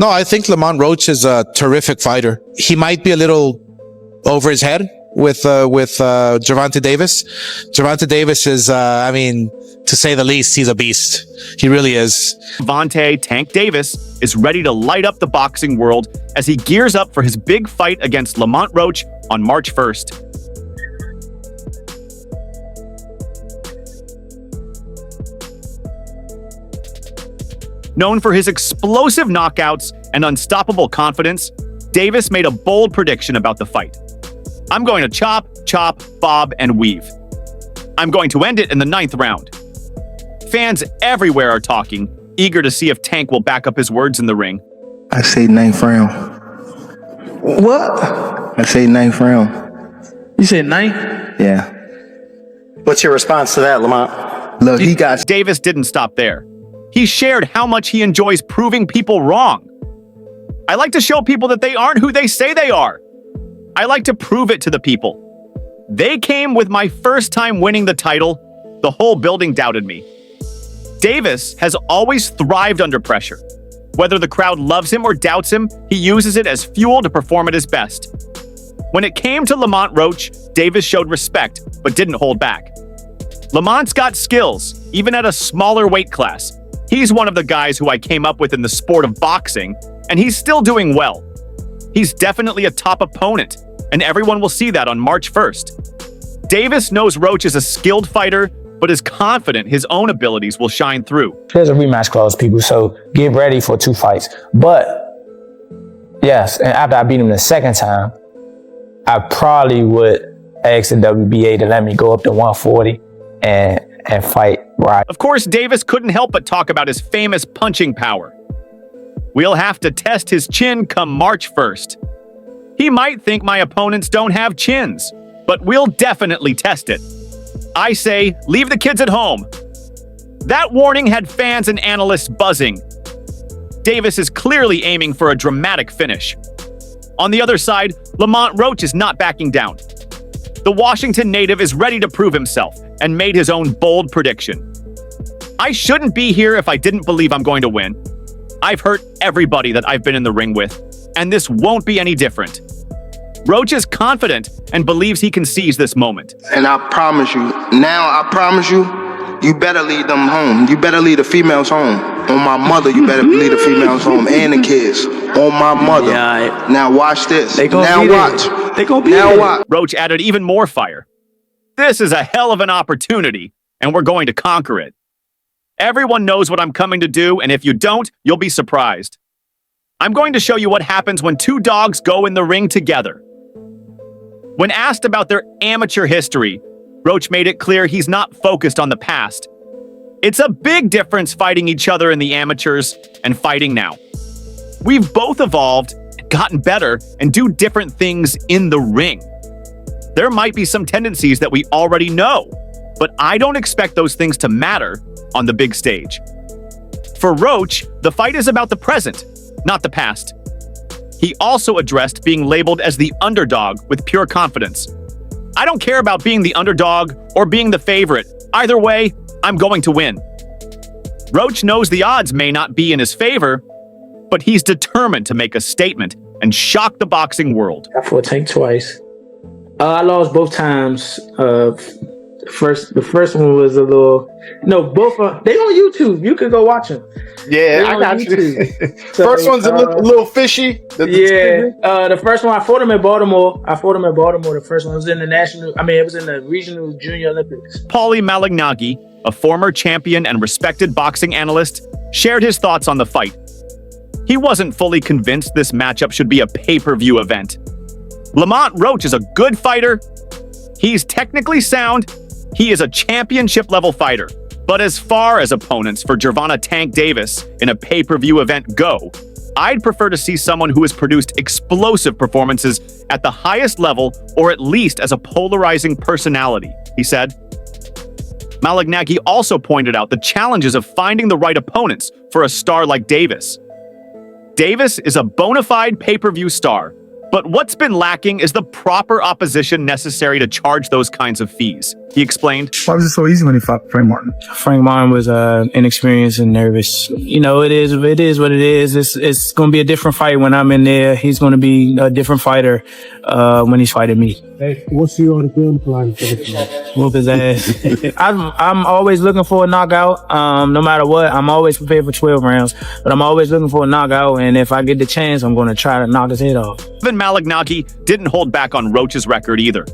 No, I think Lamont Roach is a terrific fighter. He might be a little over his head with Gervonta Davis. Gervonta Davis is, to say the least, he's a beast. He really is. Gervonta "Tank" Davis is ready to light up the boxing world as he gears up for his big fight against Lamont Roach on March 1st. Known for his explosive knockouts and unstoppable confidence, Davis made a bold prediction about the fight. "I'm going to chop, chop, bob, and weave. I'm going to end it in the 9th round." Fans everywhere are talking, eager to see if Tank will back up his words in the ring. I say 9th round. What? I say 9th round. You said 9th? Yeah. What's your response to that, Lamont? Look, he got... Davis didn't stop there. He shared how much he enjoys proving people wrong. "I like to show people that they aren't who they say they are. I like to prove it to the people. They came with my first time winning the title. The whole building doubted me." Davis has always thrived under pressure. Whether the crowd loves him or doubts him, he uses it as fuel to perform at his best. When it came to Lamont Roach, Davis showed respect, but didn't hold back. Lamont's got skills, even at a smaller weight class. He's one of the guys who I came up with in the sport of boxing, and he's still doing well. He's definitely a top opponent, and everyone will see that on March 1st. Davis knows Roach is a skilled fighter, but is confident his own abilities will shine through. There's a rematch clause, people, so get ready for 2 fights. But, yes, and after I beat him the 2nd time, I probably would ask the WBA to let me go up to 140 and fight right. Of course, Davis couldn't help but talk about his famous punching power. We'll have to test his chin come March 1st. He might think my opponents don't have chins, but we'll definitely test it. I say, leave the kids at home. That warning had fans and analysts buzzing. Davis is clearly aiming for a dramatic finish. On the other side, Lamont Roach is not backing down. The Washington native is ready to prove himself and made his own bold prediction. "I shouldn't be here if I didn't believe I'm going to win. I've hurt everybody that I've been in the ring with, and this won't be any different." Roach is confident and believes he can seize this moment. And I promise you, you better lead them home. You better lead the females home. On my mother, you better lead the females home and the kids. On my mother. Yeah, now watch this. Now watch. They gonna be now there. watch. Roach added even more fire. "This is a hell of an opportunity, and we're going to conquer it. Everyone knows what I'm coming to do, and if you don't, you'll be surprised. I'm going to show you what happens when 2 dogs go in the ring together." When asked about their amateur history, Roach made it clear he's not focused on the past. It's a big difference fighting each other in the amateurs and fighting now. We've both evolved, gotten better, and do different things in the ring. There might be some tendencies that we already know, but I don't expect those things to matter on the big stage. For Roach, the fight is about the present, not the past. He also addressed being labeled as the underdog with pure confidence. "I don't care about being the underdog or being the favorite. Either way, I'm going to win." Roach knows the odds may not be in his favor, but he's determined to make a statement and shock the boxing world. I fought Tank twice. I lost both times. The first one was a little... No, both are... They on YouTube. You can go watch them. Yeah, I got you. So, first one's a little fishy. The first one, I fought him in Baltimore. The first one was in it was in the regional junior Olympics. Paulie Malignaggi, a former champion and respected boxing analyst, shared his thoughts on the fight. He wasn't fully convinced this matchup should be a pay-per-view event. Lamont Roach is a good fighter. He's technically sound. He is a championship-level fighter. But as far as opponents for Gervonta "Tank" Davis in a pay-per-view event go, I'd prefer to see someone who has produced explosive performances at the highest level or at least as a polarizing personality, he said. Malignaggi also pointed out the challenges of finding the right opponents for a star like Davis. Davis is a bona fide pay-per-view star, but what's been lacking is the proper opposition necessary to charge those kinds of fees. He explained, Why was it so easy when he fought Frank Martin? Frank Martin was inexperienced and nervous. You know, it is what it is. It's going to be a different fight when I'm in there. He's going to be a different fighter when he's fighting me. Hey, what's your game plan for the fight? Whoop his ass. I'm always looking for a knockout. No matter what, I'm always prepared for 12 rounds. But I'm always looking for a knockout, and if I get the chance, I'm going to try to knock his head off. Devin Malignaggi didn't hold back on Roach's record either.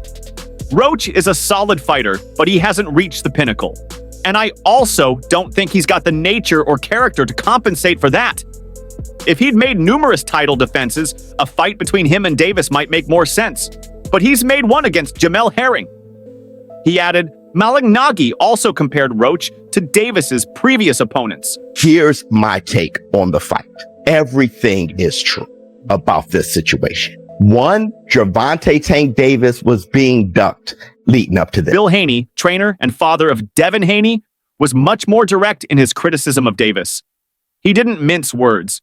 Roach is a solid fighter, but he hasn't reached the pinnacle. And I also don't think he's got the nature or character to compensate for that. If he'd made numerous title defenses, a fight between him and Davis might make more sense. But he's made one against Jamel Herring. He added, Malignaggi also compared Roach to Davis's previous opponents. Here's my take on the fight. Everything is true about this situation. One, Gervonta Tank Davis was being ducked leading up to this. Bill Haney, trainer and father of Davis-Haney, was much more direct in his criticism of Davis. He didn't mince words.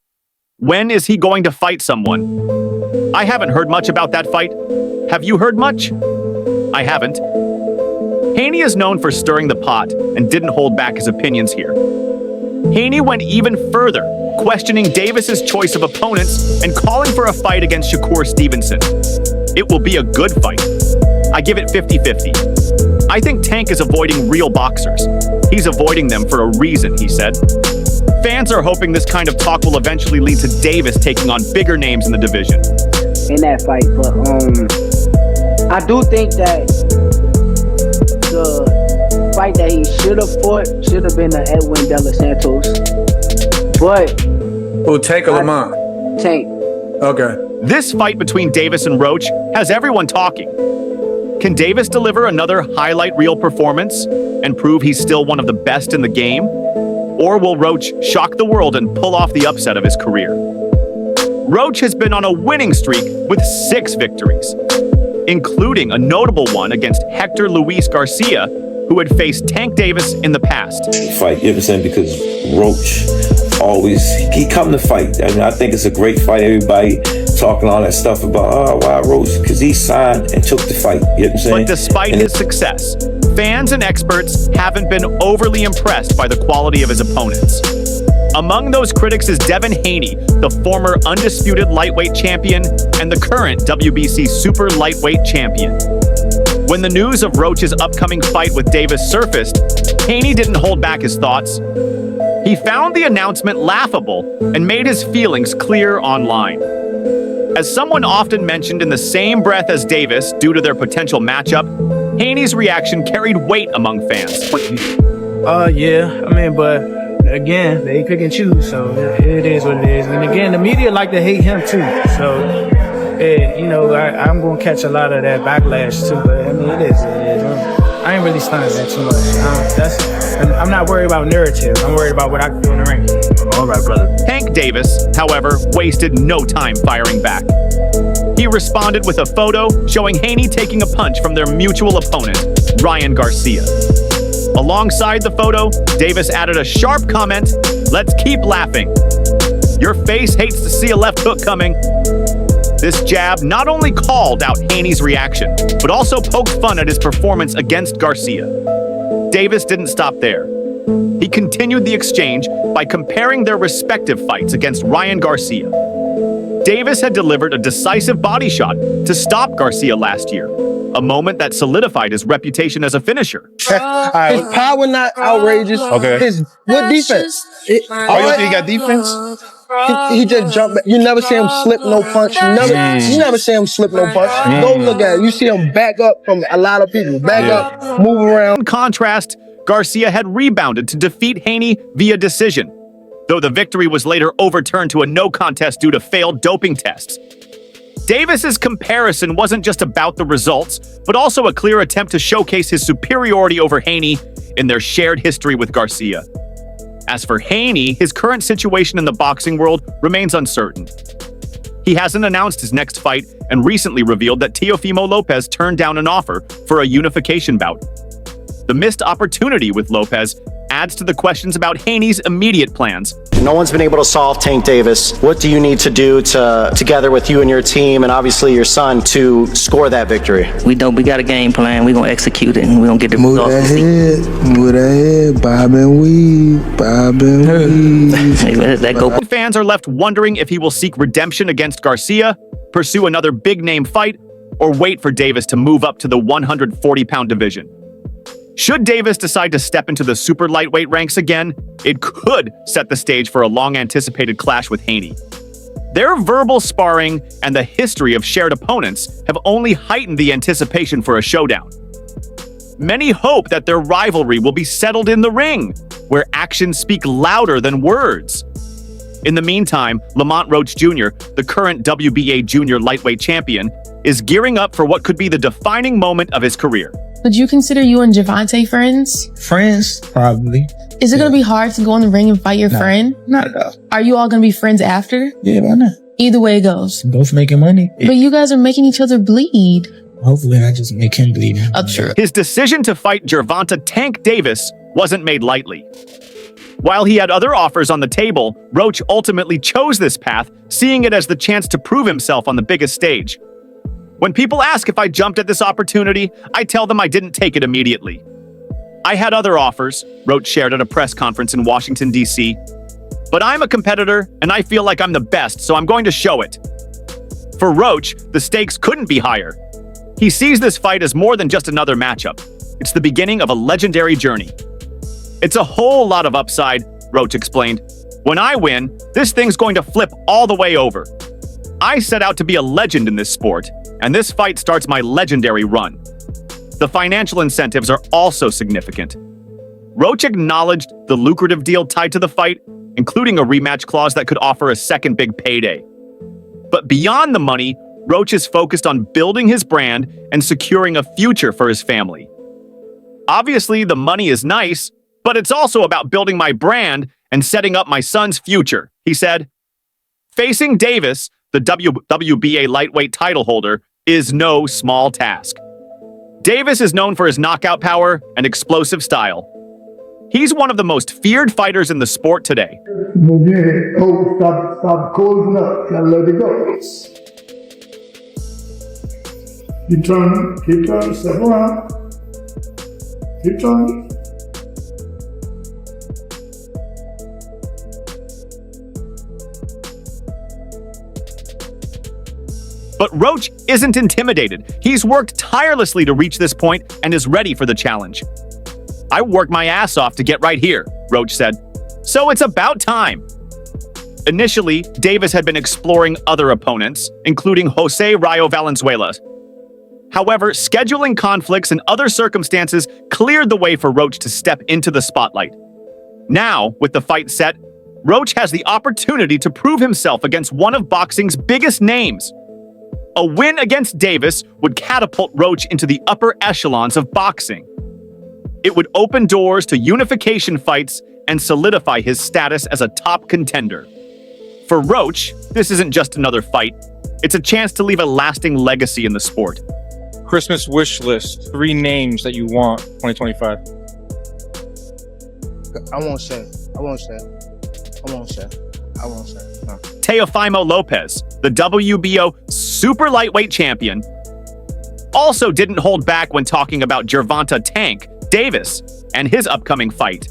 When is he going to fight someone? I haven't heard much about that fight. Have you heard much? I haven't. Haney is known for stirring the pot and didn't hold back his opinions here. Haney went even further, questioning Davis's choice of opponents and calling for a fight against Shakur Stevenson. It will be a good fight. I give it 50-50. I think Tank is avoiding real boxers. He's avoiding them for a reason, he said. Fans are hoping this kind of talk will eventually lead to Davis taking on bigger names in the division. In that fight, but I do think that the fight that he should have fought should have been the Edwin De Los Santos. But Oh, Tank or Lamont? Tank. Okay. This fight between Davis and Roach has everyone talking. Can Davis deliver another highlight reel performance and prove he's still one of the best in the game? Or will Roach shock the world and pull off the upset of his career? Roach has been on a winning streak with 6 victories, including a notable one against Hector Luis Garcia, who had faced Tank Davis in the past. Fight, you know what I'm saying? Because Roach always, he come to fight. I mean, I think it's a great fight. Everybody talking all that stuff about, why Roach? Because he signed and took the fight. You know what I'm saying? But despite his success, fans and experts haven't been overly impressed by the quality of his opponents. Among those critics is Davis-Haney, the former undisputed lightweight champion and the current WBC super lightweight champion. When the news of Roach's upcoming fight with Davis surfaced, Haney didn't hold back his thoughts. He found the announcement laughable and made his feelings clear online. As someone often mentioned in the same breath as Davis due to their potential matchup, Haney's reaction carried weight among fans. Yeah, I mean, but again, they pick and choose, so it is what it is. And again, the media like to hate him too, so you know, I'm gonna catch a lot of that backlash too. But I mean, it is. I ain't really stunned that too much. I'm not worried about narrative. I'm worried about what I can do in the ring. All right, brother. Tank Davis, however, wasted no time firing back. He responded with a photo showing Haney taking a punch from their mutual opponent, Ryan Garcia. Alongside the photo, Davis added a sharp comment, "Let's keep laughing. Your face hates to see a left hook coming." This jab not only called out Haney's reaction, but also poked fun at his performance against Garcia. Davis didn't stop there. He continued the exchange by comparing their respective fights against Ryan Garcia. Davis had delivered a decisive body shot to stop Garcia last year, a moment that solidified his reputation as a finisher. His power not outrageous. Okay. His good defense. You think he got defense? He just jumped back. You never see him slip no punch. You never see him slip no punch. Go look at it. You see him back up from a lot of people. Back up, move around. In contrast, Garcia had rebounded to defeat Haney via decision, though the victory was later overturned to a no contest due to failed doping tests. Davis's comparison wasn't just about the results, but also a clear attempt to showcase his superiority over Haney in their shared history with Garcia. As for Haney, his current situation in the boxing world remains uncertain. He hasn't announced his next fight and recently revealed that Teofimo Lopez turned down an offer for a unification bout. The missed opportunity with Lopez adds to the questions about Haney's immediate plans. No one's been able to solve Tank Davis. What do you need to do together with you and your team and obviously your son to score that victory? We got a game plan. We're going to execute it, and we're going to get the Move results. that head, bob and weave. That go. Fans are left wondering if he will seek redemption against Garcia, pursue another big-name fight, or wait for Davis to move up to the 140-pound division. Should Davis decide to step into the super lightweight ranks again, it could set the stage for a long-anticipated clash with Haney. Their verbal sparring and the history of shared opponents have only heightened the anticipation for a showdown. Many hope that their rivalry will be settled in the ring, where actions speak louder than words. In the meantime, Lamont Roach Jr., the current WBA junior lightweight champion, is gearing up for what could be the defining moment of his career. Would you consider you and Gervonta friends? Friends, probably. Is it going to be hard to go in the ring and fight your friend? Not at all. Are you all going to be friends after? Yeah, why not? Either way it goes. Both making money. But you guys are making each other bleed. Hopefully I just make him bleed. True. His decision to fight Gervonta Tank Davis wasn't made lightly. While he had other offers on the table, Roach ultimately chose this path, seeing it as the chance to prove himself on the biggest stage. When people ask if I jumped at this opportunity, I tell them I didn't take it immediately. I had other offers, Roach shared at a press conference in Washington, D.C. But I'm a competitor, and I feel like I'm the best, so I'm going to show it. For Roach, the stakes couldn't be higher. He sees this fight as more than just another matchup. It's the beginning of a legendary journey. It's a whole lot of upside, Roach explained. When I win, this thing's going to flip all the way over. I set out to be a legend in this sport, and this fight starts my legendary run. The financial incentives are also significant. Roach acknowledged the lucrative deal tied to the fight, including a rematch clause that could offer a second big payday. But beyond the money, Roach is focused on building his brand and securing a future for his family. Obviously, the money is nice, but it's also about building my brand and setting up my son's future, he said. Facing Davis, the WBA lightweight title holder, is no small task. Davis is known for his knockout power and explosive style. He's one of the most feared fighters in the sport today. Stop closing up. Gotta let it go. Keep turning, step around. Keep turning. But Roach isn't intimidated. He's worked tirelessly to reach this point and is ready for the challenge. I worked my ass off to get right here, Roach said. So it's about time. Initially, Davis had been exploring other opponents, including Jose Rayo Valenzuela. However, scheduling conflicts and other circumstances cleared the way for Roach to step into the spotlight. Now, with the fight set, Roach has the opportunity to prove himself against one of boxing's biggest names. A win against Davis would catapult Roach into the upper echelons of boxing. It would open doors to unification fights and solidify his status as a top contender. For Roach, this isn't just another fight. It's a chance to leave a lasting legacy in the sport. Christmas wish list. 3 names that you want 2025. I won't say. No. Teofimo Lopez, the WBO super lightweight champion, also didn't hold back when talking about Gervonta Tank Davis and his upcoming fight.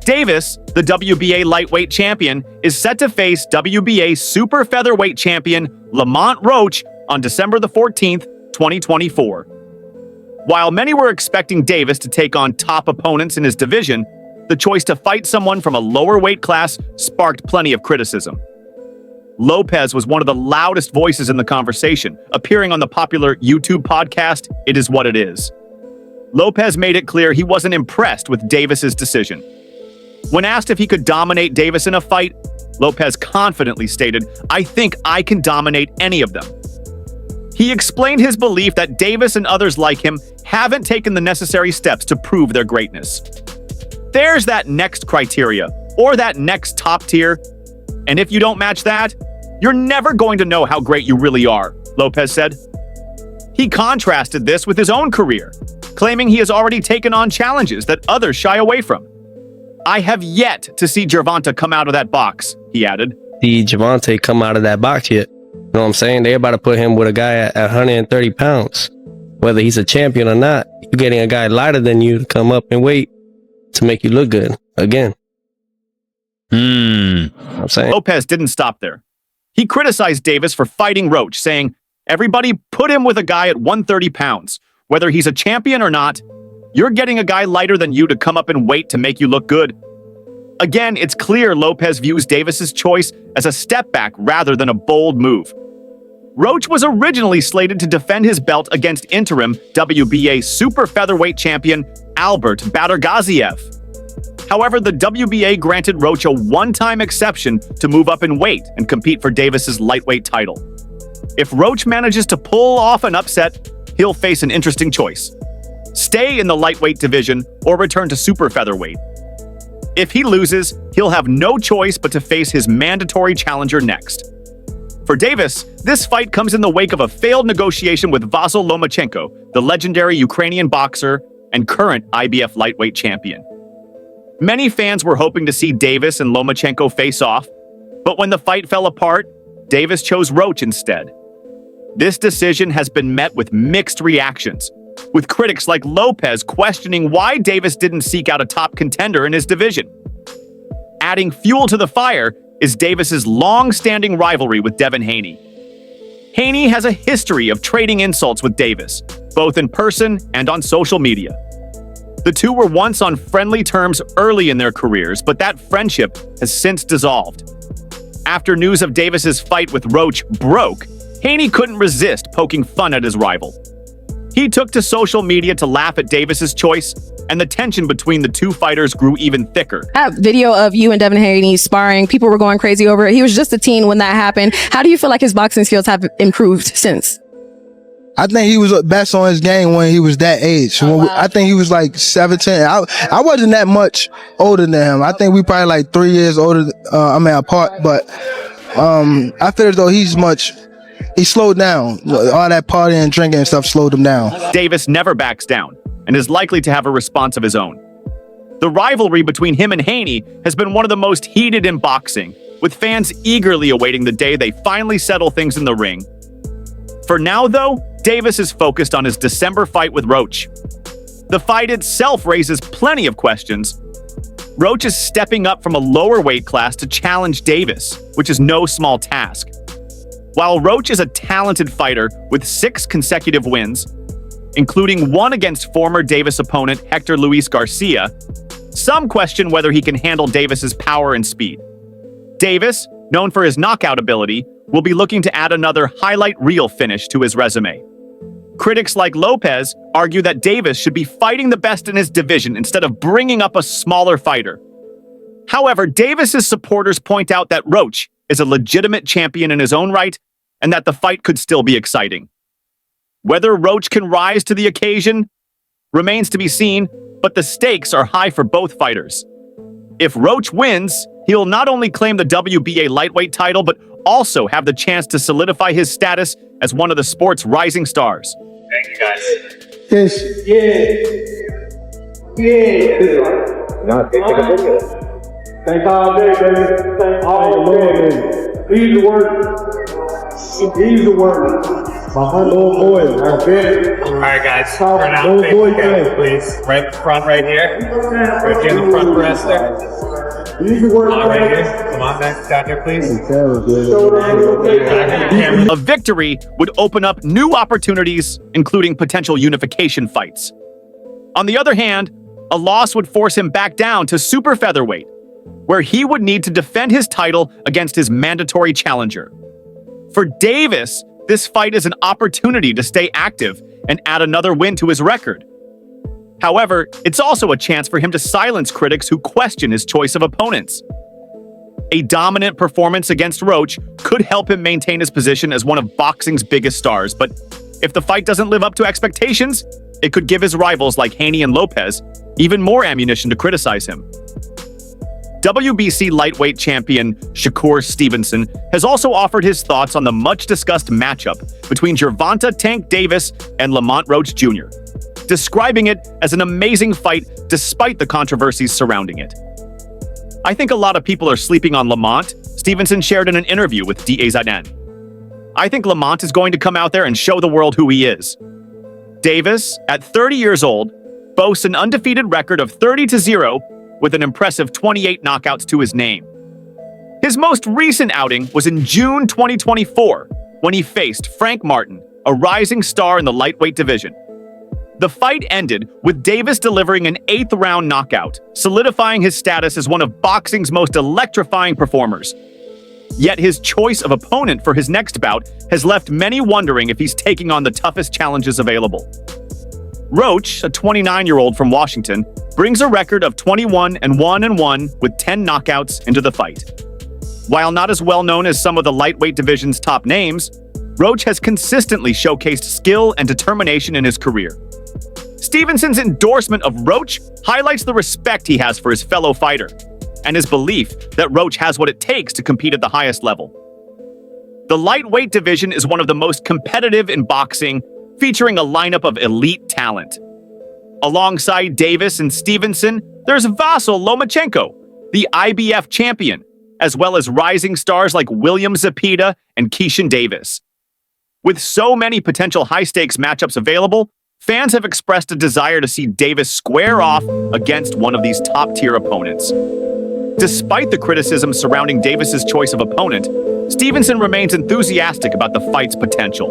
Davis, the WBA lightweight champion, is set to face WBA super featherweight champion Lamont Roach on December the 14th, 2024. While many were expecting Davis to take on top opponents in his division, the choice to fight someone from a lower weight class sparked plenty of criticism. Lopez was one of the loudest voices in the conversation, appearing on the popular YouTube podcast, It Is What It Is. Lopez made it clear he wasn't impressed with Davis's decision. When asked if he could dominate Davis in a fight, Lopez confidently stated, "I think I can dominate any of them." He explained his belief that Davis and others like him haven't taken the necessary steps to prove their greatness. There's that next criteria, or that next top tier, and if you don't match that, you're never going to know how great you really are, Lopez said. He contrasted this with his own career, claiming he has already taken on challenges that others shy away from. I have yet to see Gervonta come out of that box, he added. See Gervonta come out of that box yet. You know what I'm saying? They're about to put him with a guy at 130 pounds. Whether he's a champion or not, you're getting a guy lighter than you to come up and weight to make you look good again. I'm saying. Lopez didn't stop there. He criticized Davis for fighting Roach, saying, everybody put him with a guy at 130 pounds. Whether he's a champion or not, you're getting a guy lighter than you to come up and weight to make you look good. Again, it's clear Lopez views Davis's choice as a step back rather than a bold move. Roach was originally slated to defend his belt against interim WBA super featherweight champion Albert Badargaziev. However, the WBA granted Roach a one-time exception to move up in weight and compete for Davis's lightweight title. If Roach manages to pull off an upset, he'll face an interesting choice: stay in the lightweight division or return to super featherweight. If he loses, he'll have no choice but to face his mandatory challenger next. For Davis, this fight comes in the wake of a failed negotiation with Vasyl Lomachenko, the legendary Ukrainian boxer and current IBF lightweight champion. Many fans were hoping to see Davis and Lomachenko face off, but when the fight fell apart, Davis chose Roach instead. This decision has been met with mixed reactions, with critics like Lopez questioning why Davis didn't seek out a top contender in his division. Adding fuel to the fire is Davis's long-standing rivalry with Davis-Haney. Haney has a history of trading insults with Davis, both in person and on social media. The two were once on friendly terms early in their careers, but that friendship has since dissolved. After news of Davis's fight with Roach broke, Haney couldn't resist poking fun at his rival. He took to social media to laugh at Davis's choice, and the tension between the two fighters grew even thicker. I have video of you and Davis-Haney sparring. People were going crazy over it. He was just a teen when that happened. How do you feel like his boxing skills have improved since? I think he was best on his game when he was that age. I think he was like 17. I wasn't that much older than him. I think we probably like 3 years older, apart. But I feel as though he slowed down. All that partying and drinking and stuff slowed him down. Davis never backs down and is likely to have a response of his own. The rivalry between him and Haney has been one of the most heated in boxing, with fans eagerly awaiting the day they finally settle things in the ring. For now, though, Davis is focused on his December fight with Roach. The fight itself raises plenty of questions. Roach is stepping up from a lower weight class to challenge Davis, which is no small task. While Roach is a talented fighter with 6 consecutive wins, including one against former Davis opponent Hector Luis Garcia, some question whether he can handle Davis's power and speed. Davis, known for his knockout ability, will be looking to add another highlight reel finish to his resume. Critics like Lopez argue that Davis should be fighting the best in his division instead of bringing up a smaller fighter. However, Davis's supporters point out that Roach is a legitimate champion in his own right, and that the fight could still be exciting. Whether Roach can rise to the occasion remains to be seen, but the stakes are high for both fighters. If Roach wins, he'll not only claim the WBA lightweight title, but also have the chance to solidify his status as one of the sport's rising stars. Thank you, guys. Yes. Yeah. No, take a video. Thank all day, baby. Thank all day. He's the word. He's the word. My little boy. I bet. All right, guys. Turn out. Please. Right front, right here. Right here in the front rest there. He's the word. Right here. Come on, back down here, please. A victory would open up new opportunities, including potential unification fights. On the other hand, a loss would force him back down to super featherweight, where he would need to defend his title against his mandatory challenger. For Davis, this fight is an opportunity to stay active and add another win to his record. However, it's also a chance for him to silence critics who question his choice of opponents. A dominant performance against Roach could help him maintain his position as one of boxing's biggest stars, but if the fight doesn't live up to expectations, it could give his rivals like Haney and Lopez even more ammunition to criticize him. WBC lightweight champion Shakur Stevenson has also offered his thoughts on the much-discussed matchup between Gervonta "Tank" Davis and Lamont Roach Jr., describing it as an amazing fight despite the controversies surrounding it. I think a lot of people are sleeping on Lamont, Stevenson shared in an interview with DAZN. I think Lamont is going to come out there and show the world who he is. Davis, at 30 years old, boasts an undefeated record of 30-0 with an impressive 28 knockouts to his name. His most recent outing was in June 2024 when he faced Frank Martin, a rising star in the lightweight division. The fight ended with Davis delivering an 8th-round knockout, solidifying his status as one of boxing's most electrifying performers. Yet his choice of opponent for his next bout has left many wondering if he's taking on the toughest challenges available. Roach, a 29-year-old from Washington, brings a record of 21-1-1 with 10 knockouts into the fight. While not as well known as some of the lightweight division's top names, Roach has consistently showcased skill and determination in his career. Stevenson's endorsement of Roach highlights the respect he has for his fellow fighter and his belief that Roach has what it takes to compete at the highest level. The lightweight division is one of the most competitive in boxing, featuring a lineup of elite talent. Alongside Davis and Stevenson, there's Vasyl Lomachenko, the IBF champion, as well as rising stars like William Zepeda and Keishan Davis. With so many potential high-stakes matchups available, fans have expressed a desire to see Davis square off against one of these top-tier opponents. Despite the criticism surrounding Davis's choice of opponent, Stevenson remains enthusiastic about the fight's potential.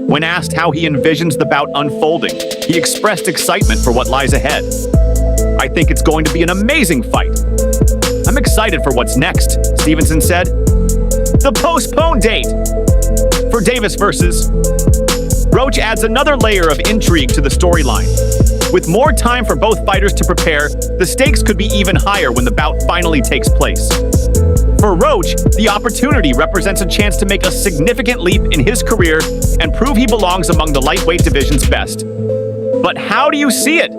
When asked how he envisions the bout unfolding, he expressed excitement for what lies ahead. "I think it's going to be an amazing fight. I'm excited for what's next," Stevenson said. The postponed date for Davis versus Roach adds another layer of intrigue to the storyline. With more time for both fighters to prepare, the stakes could be even higher when the bout finally takes place. For Roach, the opportunity represents a chance to make a significant leap in his career and prove he belongs among the lightweight division's best. But how do you see it?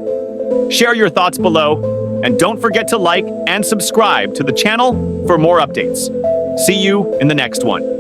Share your thoughts below, and don't forget to like and subscribe to the channel for more updates. See you in the next one.